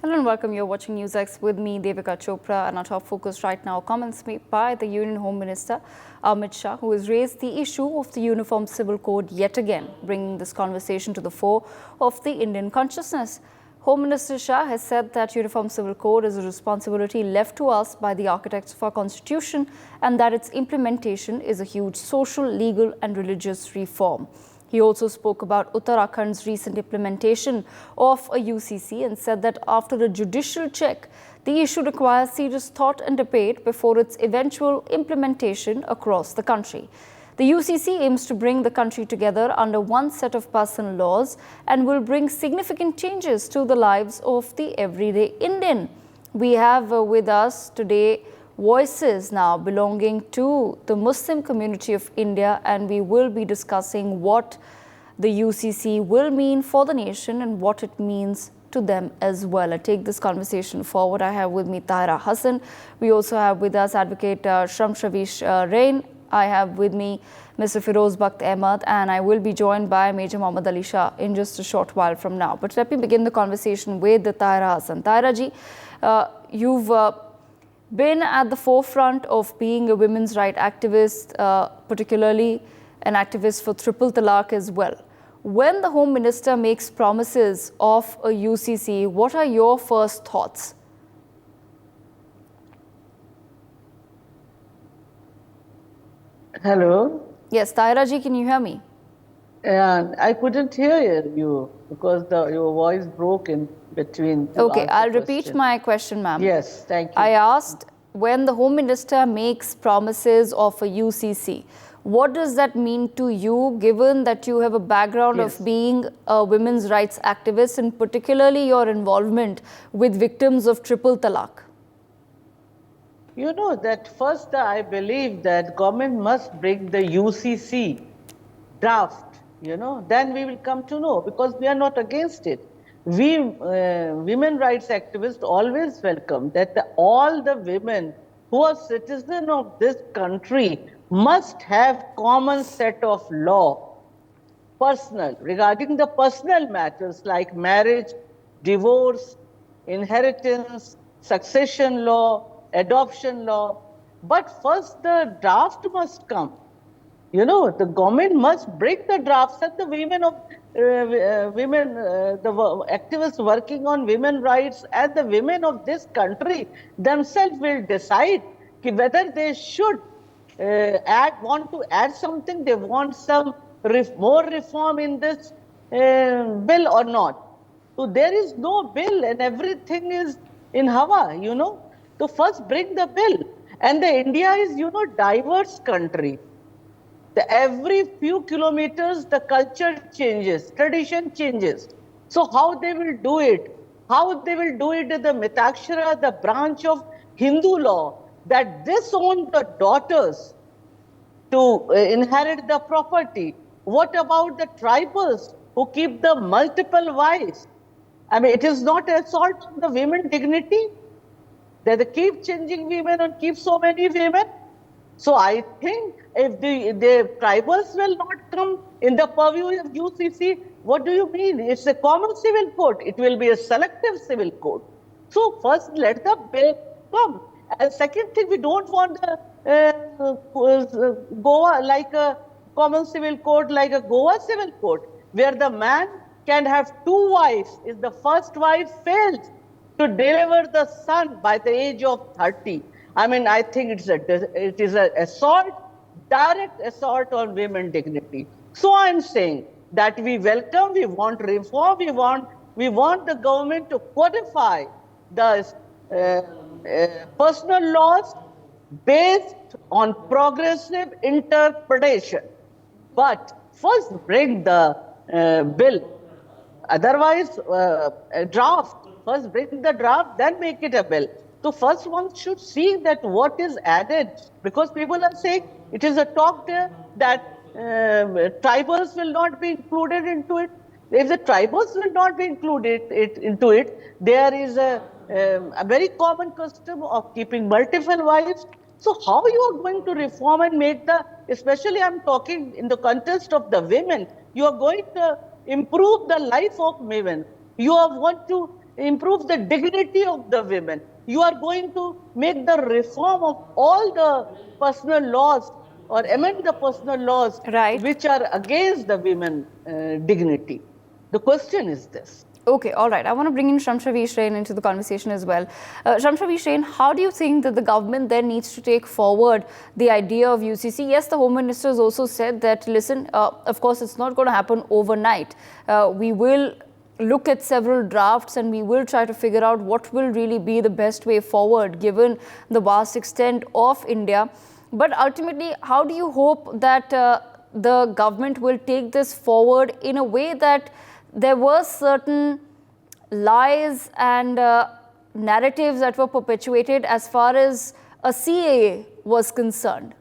Hello and welcome. You're watching NewsX with me, Devika Chopra, and our top focus right now, comments made by the Union Home Minister Amit Shah, who has raised the issue of the Uniform Civil Code yet again, bringing this conversation to the fore of the Indian consciousness. Home Minister Shah has said that Uniform Civil Code is a responsibility left to us by the architects of our constitution and that its implementation is a huge social, legal and religious reform. He also spoke about Uttarakhand's recent implementation of a UCC and said that after a judicial check, the issue requires serious thought and debate before its eventual implementation across the country. The UCC aims to bring the country together under one set of personal laws and will bring significant changes to the lives of the everyday Indian. We have with us today voices now belonging to the Muslim community of India, and we will be discussing what the UCC will mean for the nation and what it means to them as well. I take this conversation forward. I have with me Tahira Hassan. We also have with us Advocate Shamshavish Rain. I have with me Mr. Firoz Bakht Ahmed, and I will be joined by Major Mohammad Ali Shah in just a short while from now. But let me begin the conversation with Tahira Hassan. Tahira ji, you've been at the forefront of being a women's rights activist, particularly an activist for triple talaq as well. When the Home Minister makes promises of a UCC, what are your first thoughts? Hello? Yes, Tahira ji, can you hear me? I couldn't hear you because your voice broke in between. Okay, I'll repeat my question, ma'am. Yes, thank you. I asked, when the Home Minister makes promises of a UCC, what does that mean to you, given that you have a background of being a women's rights activist and particularly your involvement with victims of triple talaq? You know that first I believe that government must bring the UCC draft, then we will come to know, because we are not against it. We women rights activists always welcome that all the women who are citizens of this country must have common set of law, regarding the personal matters like marriage, divorce, inheritance, succession law, adoption law. But first the draft must come. The government must bring the drafts, and the women of the activists working on women rights and the women of this country themselves will decide whether they should want to add something, they want some more reform in this bill or not. So there is no bill and everything is in Hawa, So first bring the bill. And the India is, diverse country. Every few kilometers, the culture changes, tradition changes. So how they will do it? How they will do it in the Mitakshara, the branch of Hindu law, that disown the daughters to inherit the property. What about the tribals who keep the multiple wives? I mean, it is not an assault on the women's dignity that they keep changing women and keep so many women. So I think if the tribals will not come in the purview of UCC, what do you mean? It's a common civil code. It will be a selective civil code. So first let the bill come. And second thing, we don't want Goa like a common civil code, like a Goa civil code, where the man can have two wives. If the first wife fails to deliver the son by the age of 30, I mean, I think it is an assault, direct assault on women's dignity. So I'm saying that we welcome, we want reform, we want the government to codify the personal laws based on progressive interpretation. But first bring the bill. Otherwise, a draft. First bring the draft, then make it a bill. So first one should see that what is added, because people are saying it is a talk there that tribals will not be included into it. If the tribals will not be included into it, there is a very common custom of keeping multiple wives. So how you are going to reform and make especially I'm talking in the context of the women, you are going to improve the life of women. You want to improve the dignity of the women. You are going to make the reform of all the personal laws or amend the personal laws Right. which are against the women dignity. The question is this. Okay, all right. I want to bring in Shamshavi Shrain into the conversation as well. Shamshavi Shrain, how do you think that the government then needs to take forward the idea of UCC? Yes, the Home Minister has also said that, listen, of course, it's not going to happen overnight. We will look at several drafts and we will try to figure out what will really be the best way forward given the vast extent of India. But ultimately, how do you hope that the government will take this forward in a way that there were certain lies and narratives that were perpetuated as far as a CAA was concerned?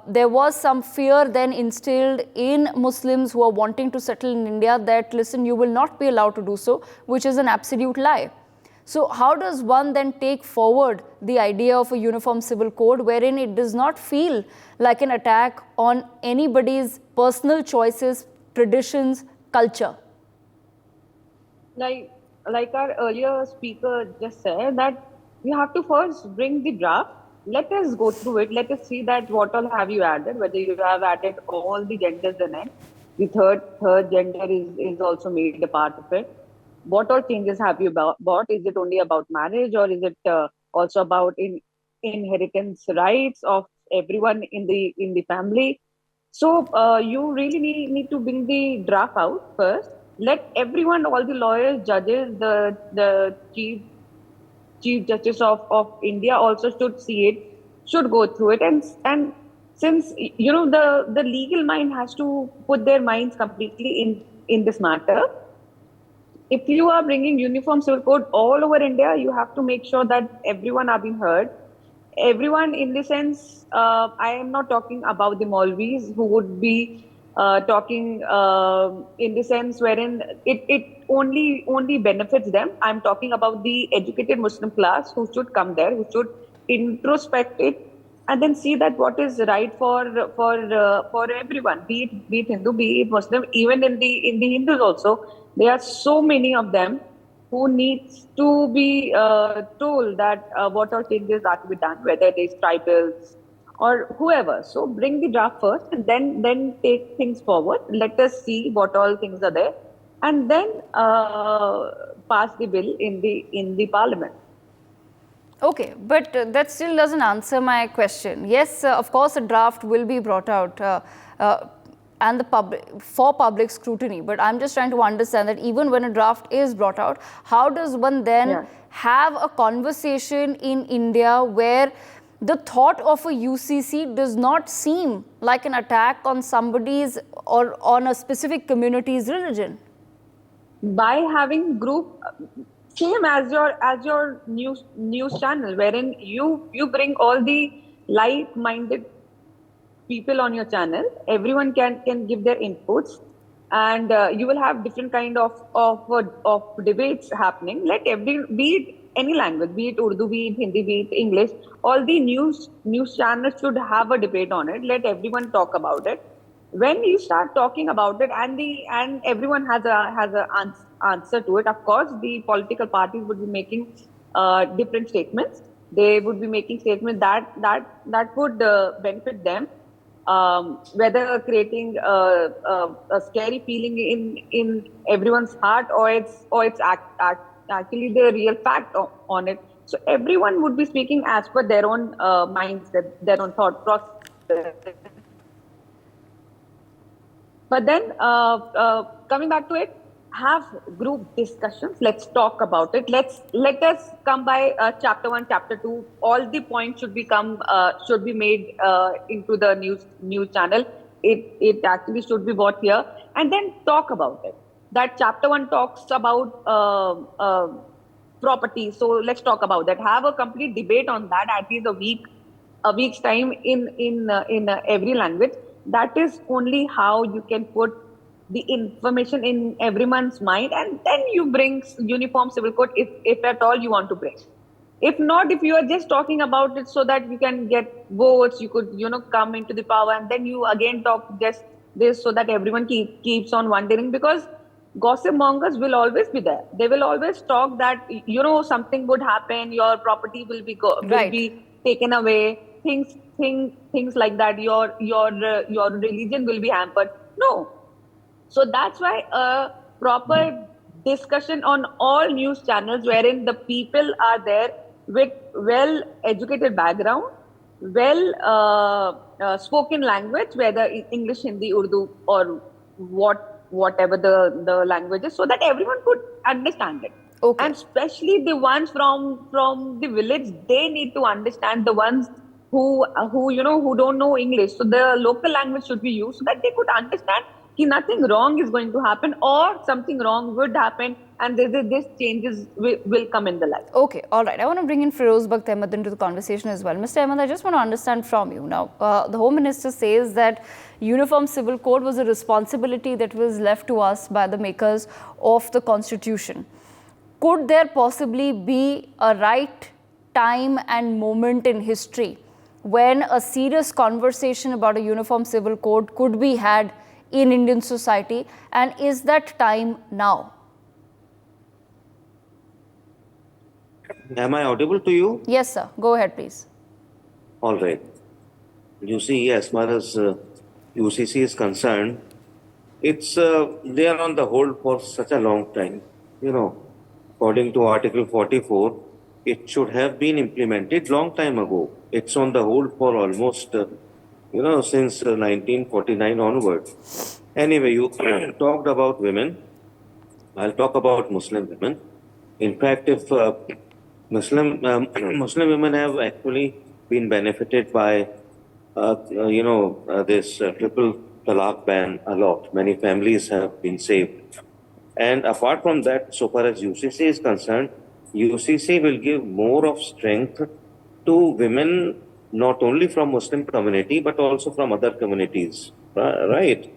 There was some fear then instilled in Muslims who are wanting to settle in India that, listen, you will not be allowed to do so, which is an absolute lie. So how does one then take forward the idea of a uniform civil code wherein it does not feel like an attack on anybody's personal choices, traditions, culture? Like our earlier speaker just said, that we have to first bring the draft. Let us go through it. Let us see that what all have you added, whether you have added all the genders in it. The third gender is also made a part of it. What all changes have you brought? Is it only about marriage, or is it also about inheritance rights of everyone in the family? So you really need to bring the draft out first. Let everyone, all the lawyers, judges, the chief justice of India also should see it, should go through it, and since the legal mind has to put their minds completely in this matter. If you are bringing uniform civil code all over India, you have to make sure that everyone are being heard. Everyone, in the sense, I am not talking about the Maulvis who would be talking in the sense wherein it only benefits them. I'm talking about the educated Muslim class who should come there, who should introspect it, and then see that what is right for everyone, be it Hindu, be it Muslim, even in the Hindus also. There are so many of them who needs to be told that what all changes are to be done, whether it is tribals or whoever. So bring the draft first, and then take things forward. Let us see what all things are there, and then pass the bill in the parliament. Okay, but that still doesn't answer my question. Yes, of course, a draft will be brought out and for public scrutiny. But I'm just trying to understand that even when a draft is brought out, how does one then have a conversation in India where the thought of a UCC does not seem like an attack on somebody's or on a specific community's religion? By having group same as your news channel, wherein you bring all the like-minded people on your channel. Everyone can give their inputs, and you will have different kind of debates happening. Let be it any language, be it Urdu, be it Hindi, be it English. All the news channels should have a debate on it. Let everyone talk about it. When you start talking about it, and everyone has a answer to it, of course, the political parties would be making different statements. They would be making statements that would benefit them, whether creating a scary feeling in everyone's heart, or it's actually the real fact on it. So everyone would be speaking as per their own minds, their own thought process. But then coming back to it, have group discussions. Let's talk about it. Let us come by chapter 1, chapter 2. All the points should be made into the news channel. It actually should be brought here, and then talk about it. That chapter 1 talks about property. So let's talk about that. Have a complete debate on that, at least a week's time in every language. That is only how you can put the information in everyone's mind, and then you bring uniform civil code if at all you want to bring. If not, if you are just talking about it so that you can get votes, you could come into the power, and then you again talk just this so that everyone keeps on wondering, because gossip mongers will always be there. They will always talk that, something would happen, your property will be will Right. be taken away, things like that. Your religion will be hampered. No, so that's why a proper discussion on all news channels wherein the people are there with well educated background, well spoken language, whether English, Hindi, Urdu, or whatever the languages, so that everyone could understand it. Okay. And especially the ones from the village, they need to understand. The ones who don't know English, so the local language should be used so that they could understand that nothing wrong is going to happen, or something wrong would happen, and this changes will come in the life. Okay, all right. I want to bring in Feroz Bakht Ahmed into the conversation as well. Mr. Ahmed, I just want to understand from you now. The Home Minister says that Uniform Civil Code was a responsibility that was left to us by the makers of the Constitution. Could there possibly be a right time and moment in history when a serious conversation about a Uniform Civil Code could be had in Indian society, and is that time now? Am I audible to you? Yes, sir. Go ahead, please. All right. You see, as far as UCC is concerned, it's they are on the hold for such a long time. According to Article 44, it should have been implemented long time ago. It's on the hold for almost, since 1949 onwards. Anyway, you talked about women. I'll talk about Muslim women. In fact, if Muslim women have actually been benefited by this triple talaq ban a lot. Many families have been saved. And apart from that, so far as UCC is concerned, UCC will give more of strength to women, not only from Muslim community, but also from other communities, right?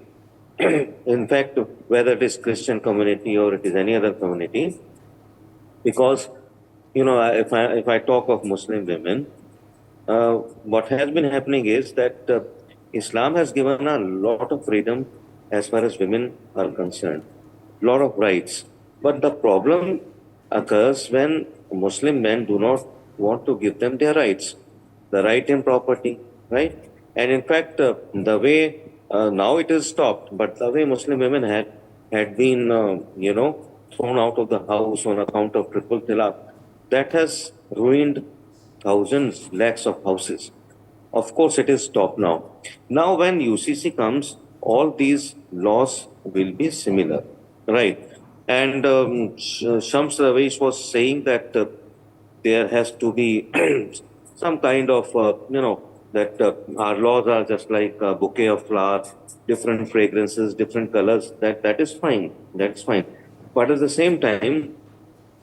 In fact, whether it is Christian community or it is any other community, because, if I talk of Muslim women, what has been happening is that Islam has given a lot of freedom as far as women are concerned, lot of rights. But the problem occurs when Muslim men do not want to give them their rights, the right in property, right? And in fact, the way now it is stopped, but the way Muslim women had been, thrown out of the house on account of triple talaq, that has ruined thousands, lakhs of houses. Of course, it is stopped now. Now, when UCC comes, all these laws will be similar, right? And Shams Ravish was saying that there has to be some kind of, that our laws are just like a bouquet of flowers, different fragrances, different colors. That is fine. That's fine. But at the same time,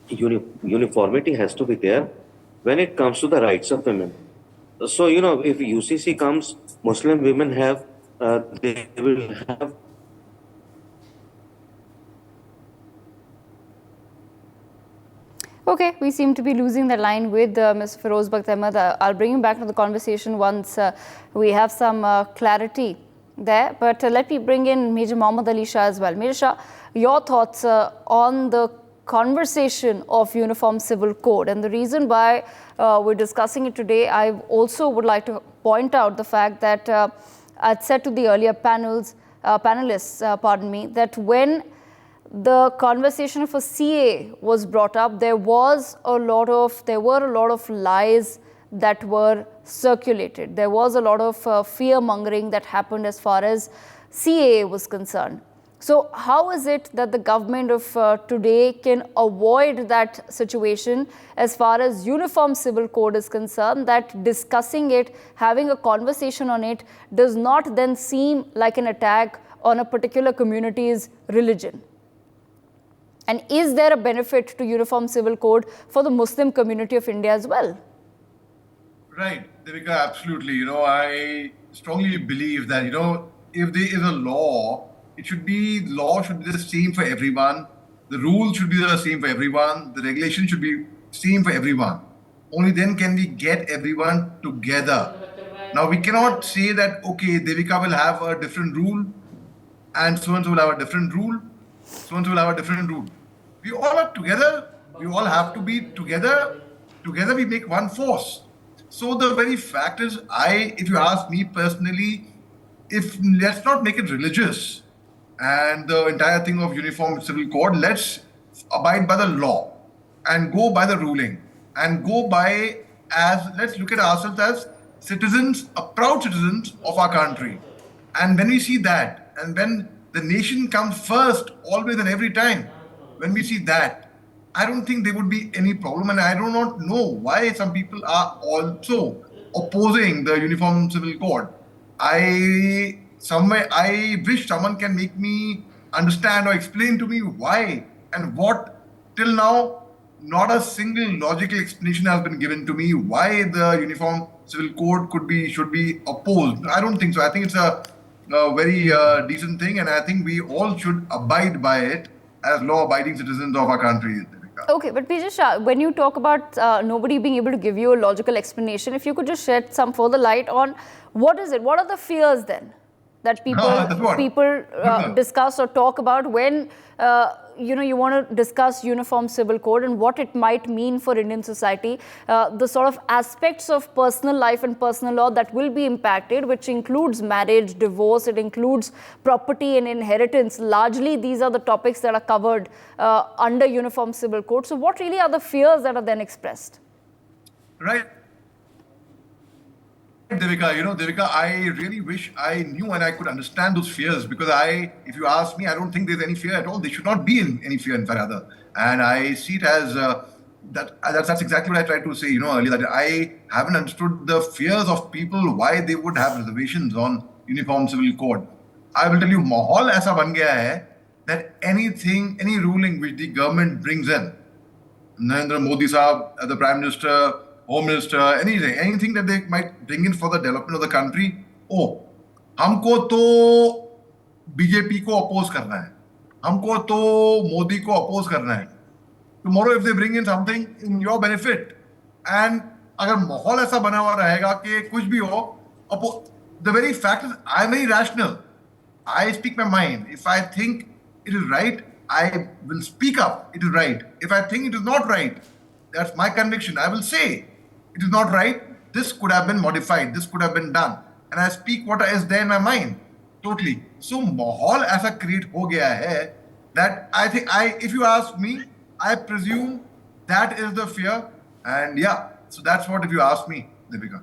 uniformity has to be there when it comes to the rights of women. So, if UCC comes, Muslim women they will have. Okay, we seem to be losing the line with Ms. Feroz Bakht Ahmed. I'll bring you back to the conversation once we have some clarity there. But let me bring in Major Mohammad Ali Shah as well. Major Shah, your thoughts on the conversation of Uniform Civil Code, and the reason why we're discussing it today. I also would like to point out the fact that I'd said to the earlier panelists, that when the conversation of a CA was brought up, there were a lot of lies that were circulated. There was a lot of fear mongering that happened as far as CAA was concerned. So how is it that the government of today can avoid that situation as far as Uniform Civil Code is concerned, that discussing it, having a conversation on it, does not then seem like an attack on a particular community's religion? And is there a benefit to Uniform Civil Code for the Muslim community of India as well? Right, Devika, absolutely. I strongly believe that, if there is a law, law should be the same for everyone. The rules should be the same for everyone. The regulation should be same for everyone. Only then can we get everyone together. Now, we cannot say that, okay, Devika will have a different rule and so-and-so will have a different rule. So-and-so will have a different rule. We all are together. We all have to be together. Together we make one force. So the very fact is, if you ask me personally, let's not make it religious and the entire thing of uniform civil code, let's abide by the law and go by the ruling and go by let's look at ourselves as citizens, proud citizens of our country. And when we see that, and when the nation comes first, always and every time, when we see that, I don't think there would be any problem. And I do not know why some people are also opposing the Uniform Civil Code. I wish someone can make me understand or explain to me why and what. Till now, not a single logical explanation has been given to me why the Uniform Civil Code should be opposed. I don't think so. I think it's a very decent thing, and I think we all should abide by it as law-abiding citizens of our country. Okay, but P.J. Shah, when you talk about nobody being able to give you a logical explanation, if you could just shed some further light on what is it? What are the fears then that people discuss or talk about when you want to discuss uniform civil code and what it might mean for Indian society, the sort of aspects of personal life and personal law that will be impacted, which includes marriage, divorce, it includes property and inheritance. Largely, these are the topics that are covered under uniform civil code. So what really are the fears that are then expressed? Right. Devika, I really wish I knew and I could understand those fears, because if you ask me, I don't think there's any fear at all. There should not be any fear, in fact, rather. And I see it as that's exactly what I tried to say, earlier, that I haven't understood the fears of people, why they would have reservations on Uniform Civil Code. I will tell you, mahal aisa ban gaya hai that any ruling which the government brings in, Narendra Modi Sahab, the Prime Minister, Home Minister, anything that they might bring in for the development of the country, हमको तो BJP को oppose करना है, हमको तो मोदी को oppose करना है. Tomorrow if they bring in something in your benefit, and अगर माहौल ऐसा बना हुआ रहेगा कि कुछ भी हो, the very fact is I'm very rational. I speak my mind. If I think it is right, I will speak up. It is right. If I think it is not right, that's my conviction. I will say it is not right. This could have been modified. This could have been done. And I speak what is there in my mind. Totally. So, mahal aisa create ho gaya hai that I think if you ask me, I presume that is the fear. And yeah, so that's what if you ask me, Deepika.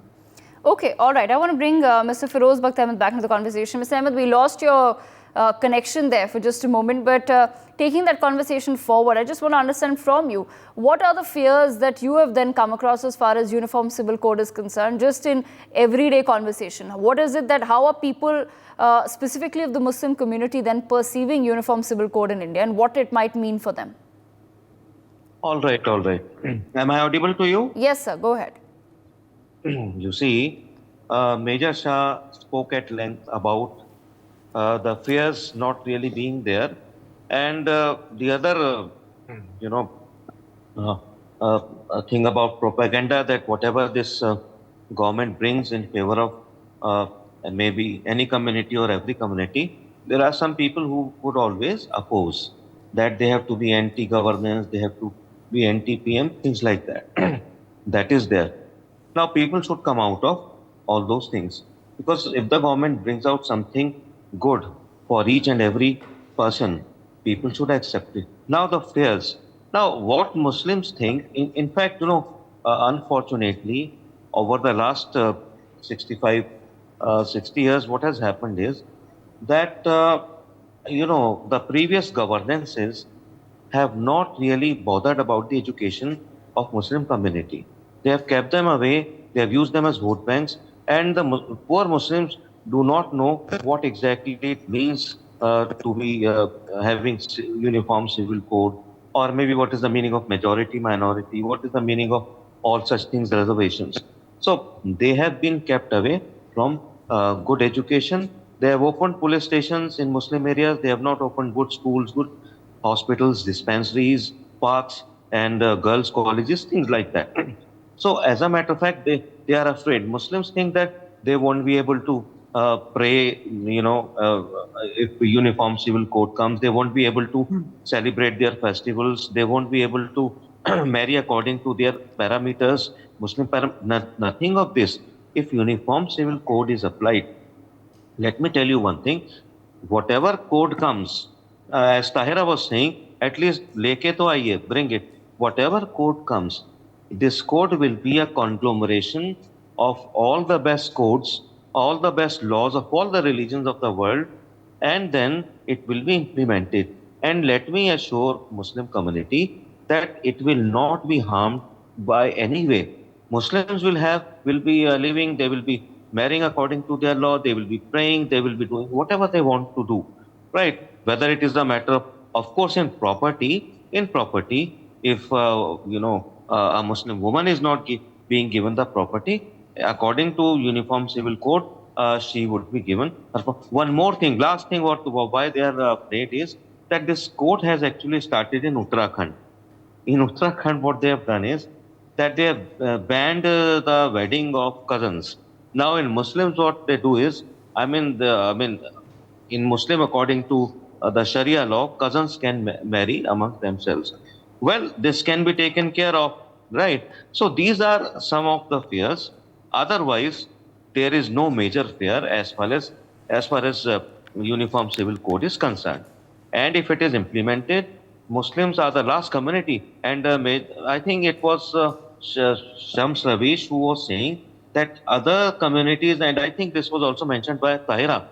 Okay, all right. I want to bring Mr. Feroz Bakht Ahmed back into the conversation. Mr. Ahmed, we lost your connection there for just a moment, but taking that conversation forward, I just want to understand from you, what are the fears that you have then come across as far as Uniform Civil Code is concerned, just in everyday conversation? What is it how are people, specifically of the Muslim community, then perceiving Uniform Civil Code in India and what it might mean for them? All right. Am I audible to you? Yes, sir. Go ahead. You see, Major Shah spoke at length about the fears not really being there, and the other, thing about propaganda, that whatever this government brings in favor of maybe any community or every community, there are some people who would always oppose that. They have to be anti-governance, they have to be anti-PM, things like that. That is there. Now, people should come out of all those things, because if the government brings out something good for each and every person, people should accept it. Now, the fears. Now, what Muslims think, in fact, unfortunately, over the last 60 years, what has happened is that, the previous governances have not really bothered about the education of Muslim community. They have kept them away, they have used them as vote banks, and the poor Muslims do not know what exactly it means to be having uniform civil code, or maybe what is the meaning of majority, minority, what is the meaning of all such things, reservations. So they have been kept away from good education. They have opened police stations in Muslim areas, they have not opened good schools, good hospitals, dispensaries, parks, and girls' colleges, things like that. So as a matter of fact, they are afraid. Muslims think that they won't be able to pray, if uniform civil code comes, they won't be able to celebrate their festivals. They won't be able to marry according to their parameters, nothing of this. If uniform civil code is applied, let me tell you one thing. Whatever code comes, as Tahira was saying, at least leke to aiye, bring it. Whatever code comes, this code will be a conglomeration of all the best codes, all the best laws of all the religions of the world, and then it will be implemented. And let me assure Muslim community that it will not be harmed by any way. Muslims will be living, they will be marrying according to their law, they will be praying, they will be doing whatever they want to do, right? Whether it is a matter of course, in property, if a Muslim woman is not being given the property according to Uniform Civil Code, she would be given. One more thing, last thing, why they are afraid is that this code has actually started in Uttarakhand. In Uttarakhand, what they have done is that they have banned the wedding of cousins. Now, in Muslims, what they do is, in Muslim, according to the Sharia law, cousins can marry among themselves. Well, this can be taken care of, right? So these are some of the fears. Otherwise, there is no major fear as far as Uniform Civil Code is concerned. And if it is implemented, Muslims are the last community. And I think it was Shams Ravish who was saying that other communities, and I think this was also mentioned by Tahira.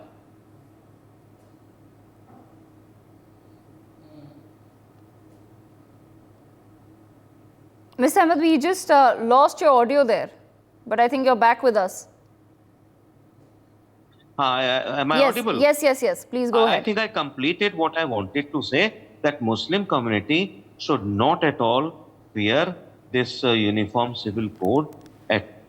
Ms. Ahmed, we just lost your audio there, but I think you're back with us. Am I audible? Yes. Please go ahead. I think I completed what I wanted to say, that Muslim community should not at all fear this Uniform Civil Code,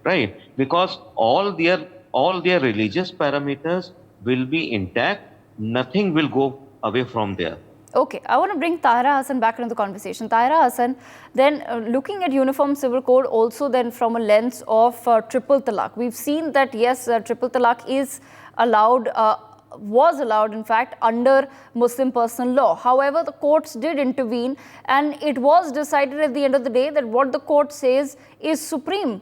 right? Because all their religious parameters will be intact. Nothing will go away from there. Okay, I want to bring Tahira Hassan back into the conversation. Tahira Hassan, then looking at Uniform Civil Code also then from a lens of triple talaq. We've seen that yes, triple talaq is allowed, was allowed in fact under Muslim personal law. However, the courts did intervene and it was decided at the end of the day that what the court says is supreme.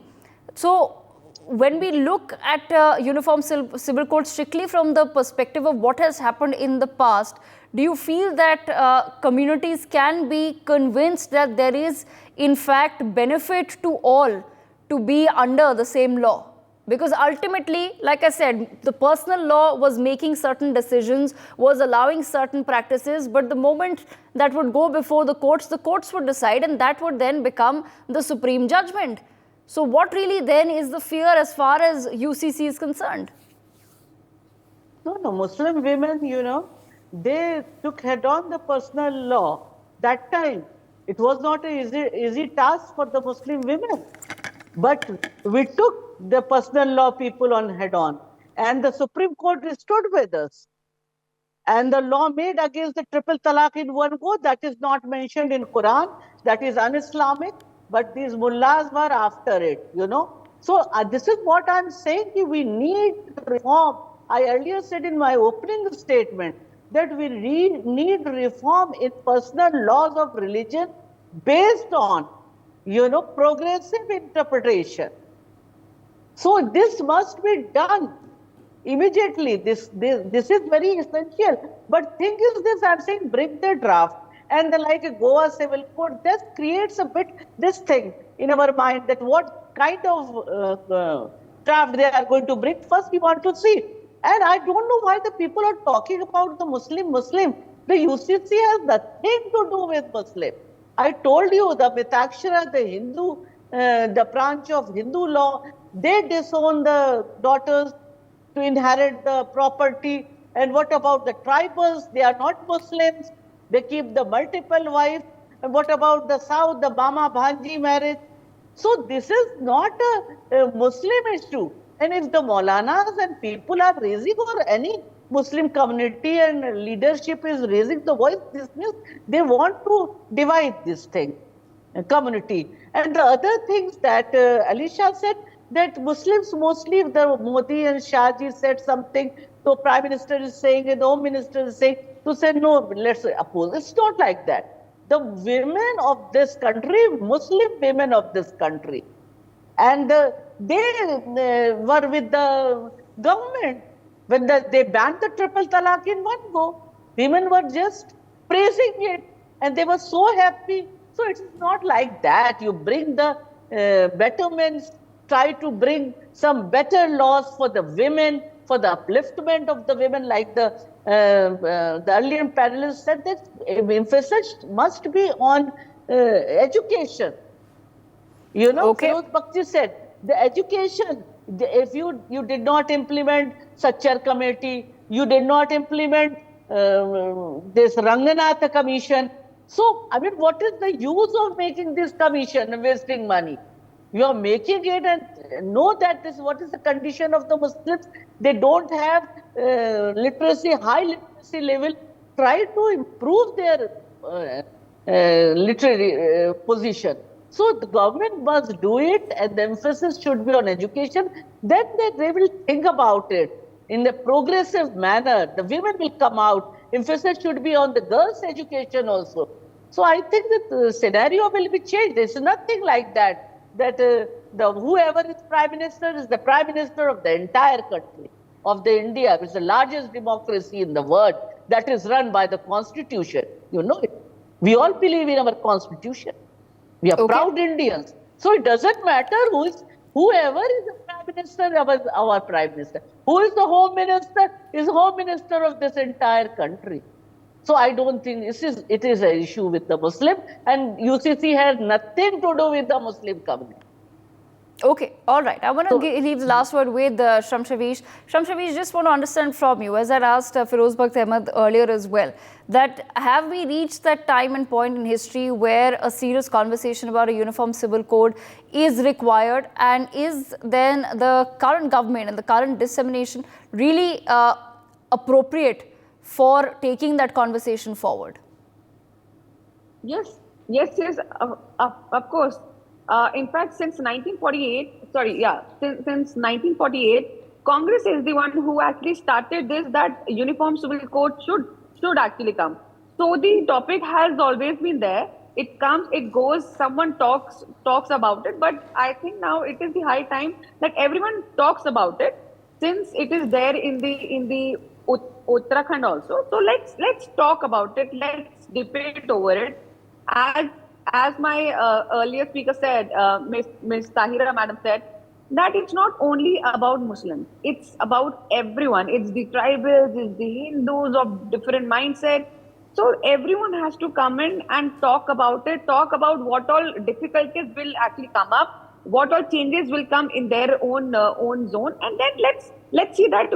So when we look at Uniform Civil Code strictly from the perspective of what has happened in the past, do you feel that communities can be convinced that there is in fact benefit to all to be under the same law? Because ultimately, like I said, the personal law was making certain decisions, was allowing certain practices, but the moment that would go before the courts would decide, and that would then become the supreme judgment. So what really then is the fear as far as UCC is concerned? No, Muslim women, they took head on the personal law. That time, it was not an easy task for the Muslim women. But we took the personal law people on head on. And the Supreme Court stood with us. And the law made against the triple talaq in one go, that is not mentioned in Quran, that is un-Islamic, but these mullahs were after it, So this is what I'm saying, we need reform. I earlier said in my opening statement that we need reform in personal laws of religion based on, progressive interpretation. So this must be done immediately. This is very essential. But thing is this, I'm saying bring the draft and like a Goa Civil Code, this creates a bit this thing in our mind that what kind of draft they are going to bring. First we want to see. And I don't know why the people are talking about the Muslim. The UCC has nothing to do with Muslim. I told you the Mitakshara, the Hindu, the branch of Hindu law, they disown the daughters to inherit the property. And what about the tribals? They are not Muslims. They keep the multiple wives. And what about the South, the Bama Bhanji marriage? So this is not a Muslim issue. And if the Maulanas and people are raising, or any Muslim community and leadership is raising the voice, this means they want to divide this thing, community. And the other things that Alisha said, that Muslims mostly, the Modi and Shahji said something, so Prime Minister is saying and the Home Minister is saying, to say no, let's oppose. It's not like that. The women of this country, Muslim women of this country, and they were with the government when they banned the triple talaq in one go. Women were just praising it and they were so happy. So it's not like that. You bring the betterments, try to bring some better laws for the women, for the upliftment of the women, like the earlier panelists said, that emphasis must be on education. You know, Okay. Feroz Bakshi said, the education, if you did not implement Sachar committee, you did not implement this Ranganatha commission. So, I mean, what is the use of making this commission and wasting money? You are making it and know that this, what is the condition of the Muslims? They don't have literacy, high literacy level. Try to improve their literary position. So the government must do it, and the emphasis should be on education. Then they will think about it in a progressive manner. The women will come out. Emphasis should be on the girls' education also. So I think that the scenario will be changed. It's nothing like that. That whoever is Prime Minister is the Prime Minister of the entire country, of the India, which is the largest democracy in the world, that is run by the Constitution. You know it. We all believe in our Constitution. We are proud Indians. So it doesn't matter whoever is the Prime Minister, our Prime Minister. Who is the Home Minister is Home Minister of this entire country. So I don't think it is an issue with the Muslim, and UCC has nothing to do with the Muslim community. Okay, all right. I want to leave the last word with Shamshavish. Shamshavish, just want to understand from you, as I asked Feroz Bakht Ahmed earlier as well, that have we reached that time and point in history where a serious conversation about a uniform civil code is required, and is then the current government and the current dissemination really appropriate for taking that conversation forward? Yes, of course. In fact, since 1948, since 1948, Congress is the one who actually started this, that uniform civil code should actually come. So the topic has always been there. It comes, it goes, someone talks about it, but I think now it is the high time that everyone talks about it, since it is there in the Uttarakhand also. So let's talk about it. Let's debate over it. As my earlier speaker said, Ms. Tahira madam said, that it's not only about Muslims. It's about everyone. It's the tribals, it's the Hindus of different mindset. So everyone has to come in and talk about it. Talk about what all difficulties will actually come up, what all changes will come in their own zone, and then let's see that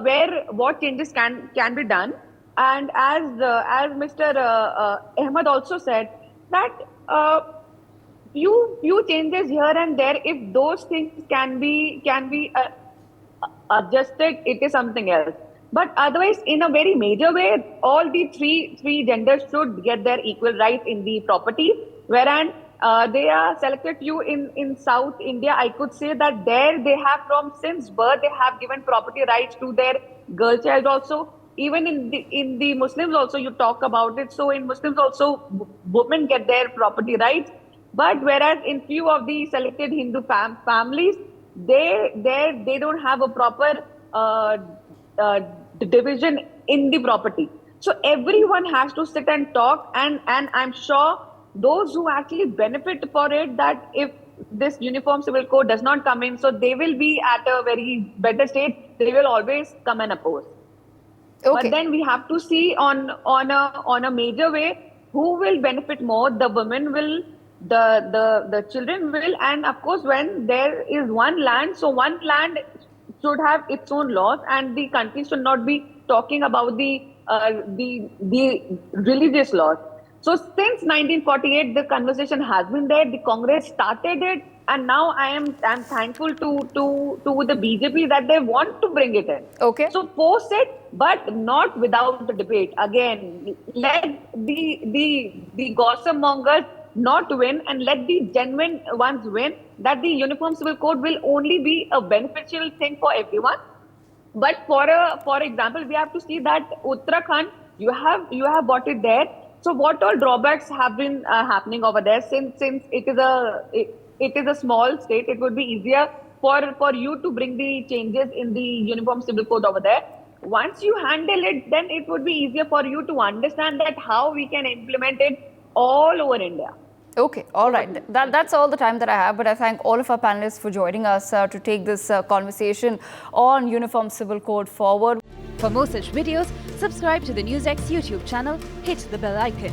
where what changes can be done. And as Mr. Ahmed also said, that few changes here and there, if those things can be adjusted, it is something else. But otherwise, in a very major way, all the three genders should get their equal rights in the property. Whereas they are selected few in South India, I could say that there they have since birth they have given property rights to their girl child also. Even in the Muslims also, you talk about it. So in Muslims also, women get their property rights. But whereas in few of the selected Hindu families, they don't have a proper division in the property. So everyone has to sit and talk, and I'm sure those who actually benefit for it, that if this uniform civil code does not come in, so they will be at a very better state. They will always come and oppose. Okay. But then we have to see on a major way who will benefit more. The women will, the children will, and of course when there is one land, so one land should have its own laws, and the country should not be talking about the religious laws. So since 1948, the conversation has been there. The Congress started it, and now I'm thankful to the BJP that they want to bring it in. Okay. So force it, but not without the debate. Again, let the gossip mongers not win, and let the genuine ones win, that the Uniform Civil Code will only be a beneficial thing for everyone. But for example, we have to see that Uttarakhand, you have bought it there. So what all drawbacks have been happening over there? Since it is a small state, it would be easier for you to bring the changes in the Uniform Civil Code over there. Once you handle it, then it would be easier for you to understand that how we can implement it all over India. Okay, all right. That's all the time that I have, but I thank all of our panelists for joining us to take this conversation on Uniform Civil Code forward. For more such videos, subscribe to the NewsX YouTube channel, hit the bell icon.